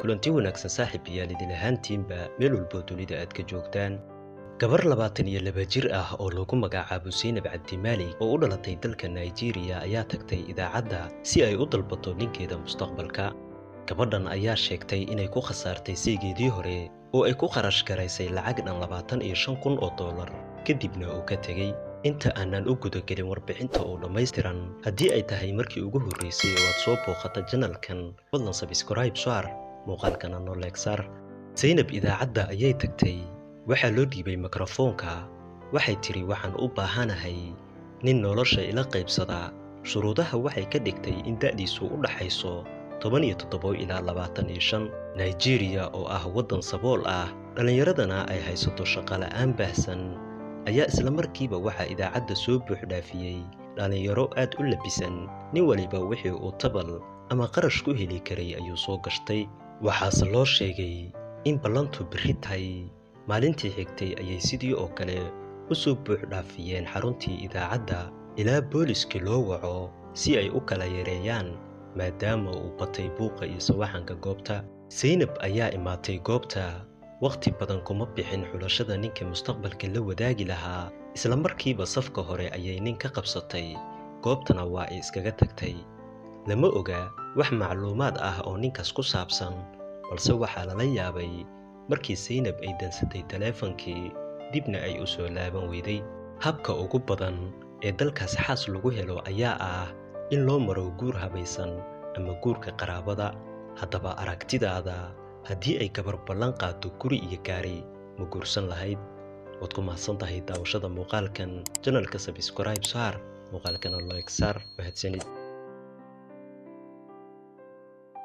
kulanti wanaagsan saaxiibayaal idin ahaantiinba meel walba dunida aad ka joogtaan. gabar 22 jir ah oo lagu magacaabo Zainab Cabdimaalik oo u dhalatay dalka Nigeria ayaa tagtay idaacadda si ay u dalbato ninkeeda mustaqbalka. gabadhan ayaa sheegtay inay ku khasaartay saygeedii hore oo ay ku kharash garaysay lacag dhan $25,000 kadibna uu ka tegay. inta aanan u guda gelin warbixinta oo dhammaystiran, haddii ay tahay markii ugu horreysay oo aad soo booqato channelkan, fadlan subscribe saar muuqaalkana noo like saar. Zainab idaacadda ayay tagtay, waxaa loo dhiibay mikrofoonka. waxay tiri waxaan u baahanahay nin nolosha ila qaybsada. shuruudaha waxay ka dhigtay in da'diisu u dhaxayso 17 ilaa 25. Nigeria oo ah waddan sabool ah, dhallinyaradana ay haysato shaqo la'aan baahsan, ayaa isla markiiba waxaa idaacadda soo buux dhaafiyey dhallinyaro aad u labisan. nin waliba wixii uu tabal ama qarash ku heli karay ayuu soo gashtay. waxaase loo sheegay in ballantu berri tahay. maalintii xigtay ayay sidii oo kale u soo buux dhaafiyeen xaruntii idaacadda ilaa booliskii loo waco si ay u kala yareeyaan maadaama uu batay buuqa iyo sawaxanka goobta. Zainab ayaa imaatay goobta. waqti badan kuma bixin xulashada ninka mustaqbalka la wadaagi lahaa. isla markiiba safka hore ayay nin ka qabsatay, goobtana waa ay iskaga tagtay. lama oga wax macluumaad ah oo ninkaas ku saabsan, balse waxaa lala yaabay markii Zainab ay dansatay taleefankii dibna ay u soo laaban weyday. habka ugu badan ee dalkaas xaas lagu helo ayaa ah in loo maro guur habaysan ama guurka qaraabada. haddaba aragtidaada, haddii ay gabar ballan qaado guri iyo gaari, ma guursan lahayd? waad ku mahadsan tahay daawashada muuqaalkan. channelka subscribe saar, muuqaalkana like saar. mahadsanid.